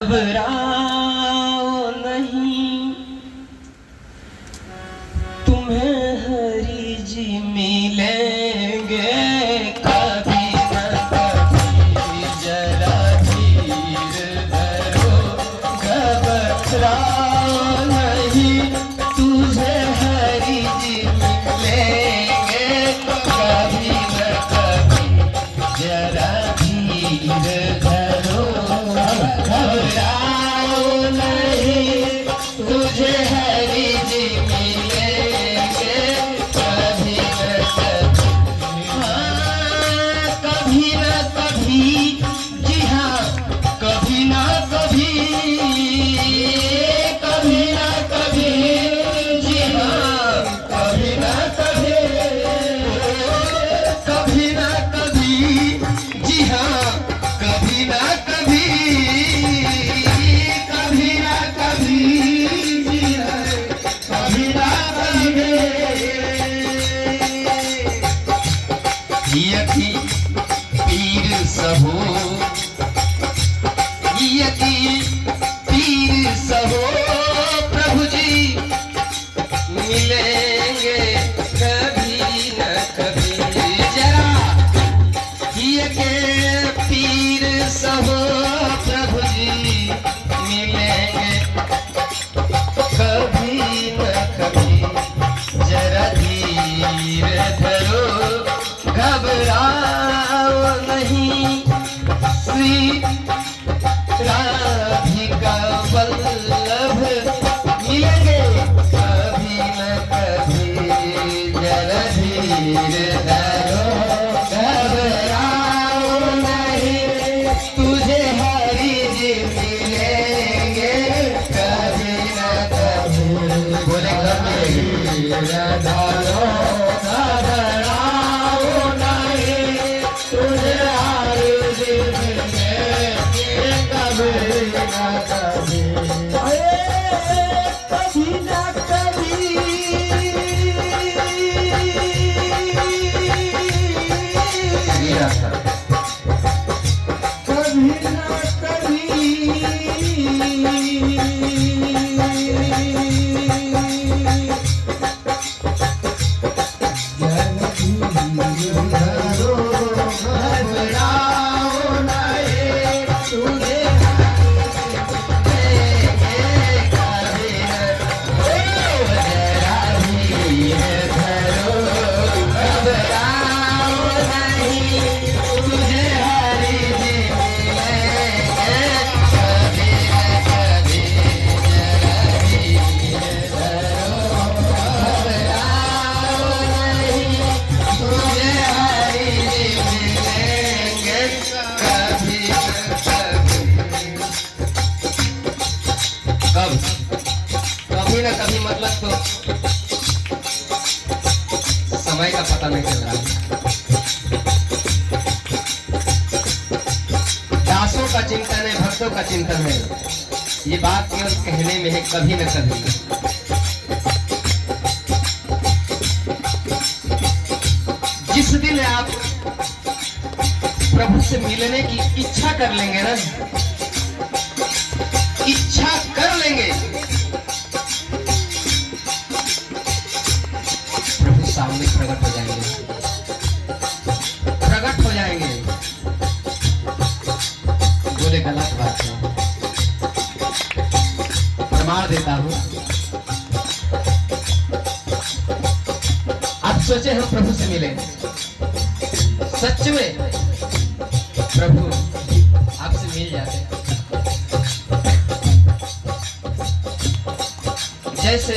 घबराओ नहीं, तुम्हें हरि जी मिलेंगे कभी न कभी, जरा धीर धरो, घबराओ नहीं, तुझे हरि जी मिलेंगे कभी न कभी, जरा धीर धरो, घबराओ नहीं, तुझे हरि जी मिलेंगे कभी न कभी। हाँ, कभी न कभी, जी हाँ, कभी न कभी, कभी न कभी, जी हाँ, कभी न कभी, कभी न कभी, जी हाँ, कभी न कभी, कभी न कभी, जी हाँ, कभी न कभी। यकी पीर सबो, यकी पीर सबो, प्रभु जी मिलेंगे कभी न कभी, जरा ये के पीर सबो, प्रभु जी मिलेंगे कभी न कभी, जरा धीर धरो, घबराओ नहीं, श्री राधिका वल्लभ मिलेंगे कभी न कभी, जरा धीर धरो, घबराओ नहीं, तुझे हरि जी मिलेंगे कभी न कभी। बोले कभी धरो, घबराओ नहीं, तुझे हरि जी मिलेंगे कभी न कभी। कभी न कभी, कभी न कभी, घबराओ नहीं, तुझे कभी न कभी मतलब तो समय का पता नहीं चल रहा है। दासों का चिंतन है, भक्तों का चिंतन है, ये बात केवल कहने में है, कभी न कभी। जिस दिन आप प्रभु से मिलने की इच्छा कर लेंगे ना, इच्छा कर लेंगे, प्रभु सामने प्रकट हो जाएंगे, प्रकट हो जाएंगे। बोले गलत बात है, प्रमाण देता हूं। आप सोचे हम प्रभु से मिले, सच में प्रभु आपसे मिल जाते हैं। जैसे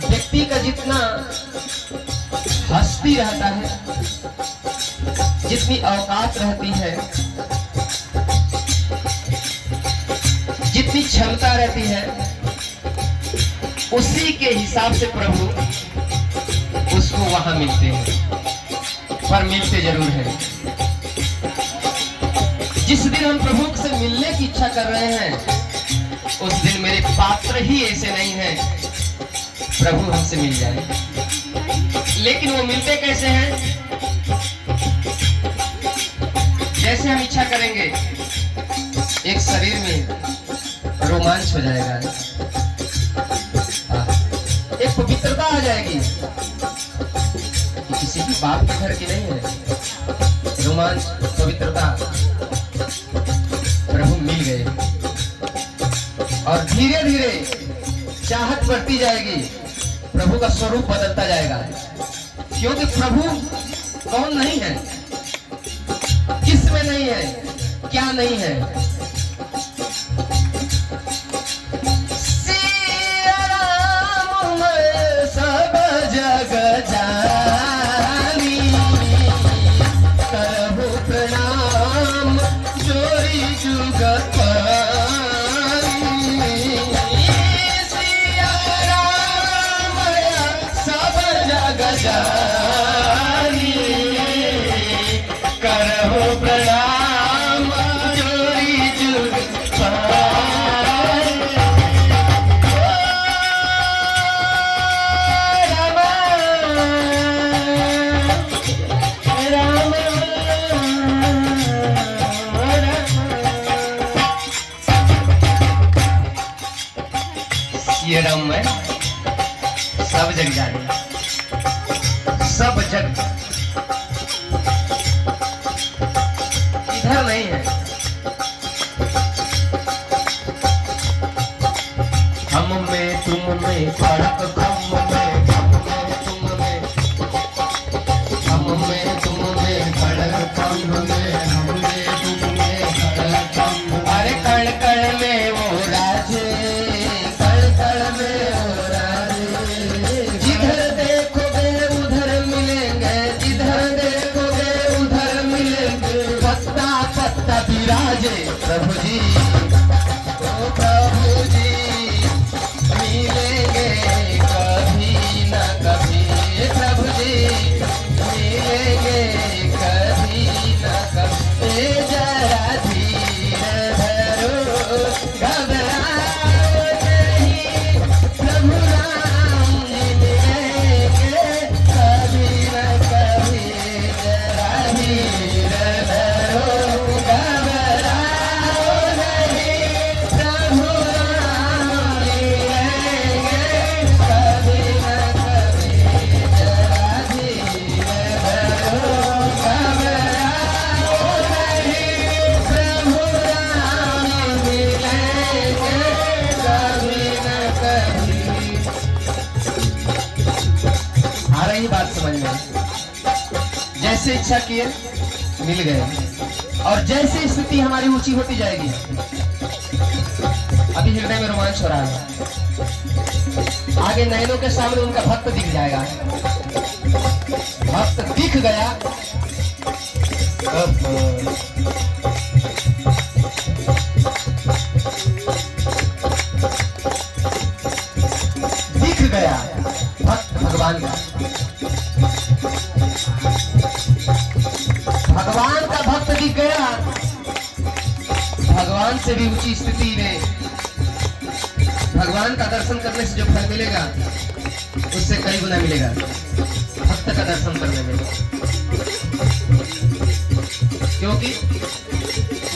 व्यक्ति का जितना हस्ती रहता है, जितनी औकात रहती है, जितनी क्षमता रहती है, उसी के हिसाब से प्रभु उसको वहां मिलते हैं, पर मिलते जरूर हैं। जिस दिन हम प्रभु से मिलने की इच्छा कर रहे हैं, उस दिन मेरे पात्र ही ऐसे नहीं हैं, प्रभु हमसे मिल जाए। लेकिन वो मिलते कैसे हैं? जैसे हम इच्छा करेंगे एक शरीर में रोमांच हो जाएगा, एक पवित्रता आ जाएगी। किसी की बाप के घर की नहीं है, रोमांच पवित्रता। प्रभु मिल गए और धीरे धीरे चाहत बढ़ती जाएगी, प्रभु का स्वरूप बदलता जाएगा। क्योंकि प्रभु कौन नहीं है, किस में नहीं है, क्या नहीं है। सिया राम मैं सब जग जानी, करहु प्रणाम जोरी जुगत पानी। सिया राम सब जग जानी, करहु प्रणाम जोरी जुगत पानी। ये राम में सब जग जाने, सब जग इधर नहीं है। हम में तुम में फर्क, हम में तुम में, हम में तुम में फर्क, हम में तुम में फर्क। अरे कण कण में वो राजे, कण कण में वो राजे। जिधर देखोगे उधर मिलेंगे, जिधर देखोगे उधर मिलेंगे। पत्ता पत्ता विराजे प्रभु जी, ओ प्रभु जी मिलेंगे कभी न कभी। प्रभु जी मिलेंगे कभी न कभी। जरा धीरे धरो, घबराओ नहीं, प्रभु राम मिलेंगे कभी न कभी। जरा धीरे धरो, घबराओ नहीं, प्रभु राम मिलेंगे कभी न कभी। जरा धीरे धरो, घबराओ नहीं, प्रभु राम मिलेंगे कभी न कभी। आ रही बात समझ में? जैसे इच्छा किए मिल गए, और जैसे स्थिति हमारी ऊंची होती जाएगी, अभी हृदय में रोमांच हो रहा है, आगे नैनों के सामने उनका भक्त दिख जाएगा। भक्त दिख गया, दिख गया भक्त भगवान का, भगवान का भक्त दिख गया। भगवान से भी ऊंची स्थिति में, भगवान का दर्शन करने से जो फल मिलेगा उससे कई गुना मिलेगा भक्त का दर्शन करने में। क्योंकि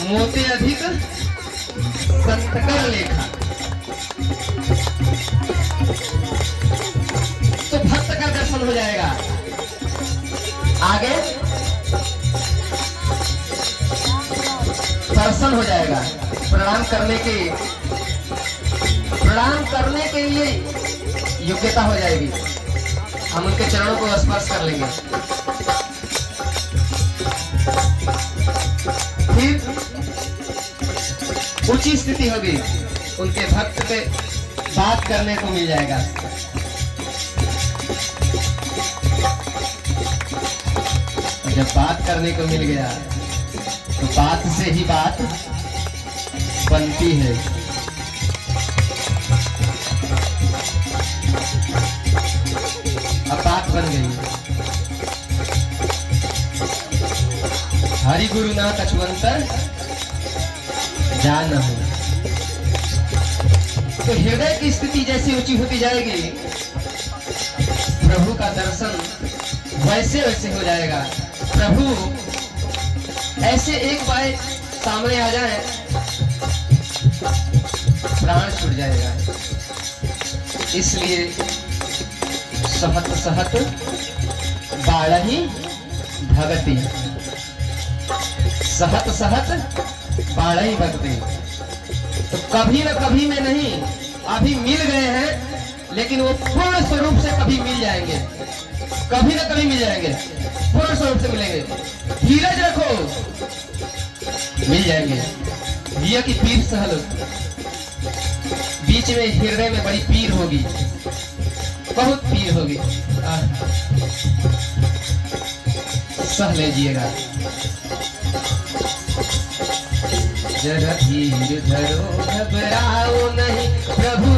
मोते अधिक संतकर लेखा, तो भक्त का दर्शन हो जाएगा। आगे दर्शन हो जाएगा। प्रणाम करने के लिए योग्यता हो जाएगी, हम उनके चरणों को स्पर्श कर लेंगे। फिर ऊंची स्थिति होगी, उनके भक्त पे बात करने को मिल जाएगा। जब बात करने को मिल गया तो बात से ही बात बनती है। अब बात बन गई। हरि गुरु ना कछुअंतर जान हो। तो हृदय की स्थिति जैसी ऊंची होती जाएगी, प्रभु का दर्शन वैसे वैसे हो जाएगा। प्रभु ऐसे एक बार सामने आ जाए प्राण छूट जाएगा। इसलिए सहत सहत बाळही भगति, सहत सहत बाळही भगति। तो कभी न कभी में नहीं, अभी मिल गए हैं लेकिन वो पूर्ण स्वरूप से कभी मिल जाएंगे, कभी न कभी मिल जाएंगे, पूर्ण स्वरूप से मिलेंगे। धीरज रखो, मिल जाएंगे। भैया की पीर सहल, बीच में हृदय में बड़ी पीर होगी, बहुत पीर होगी, सह लीजिएगा। जरा धीर धरो, घबराओ नहीं, प्रभु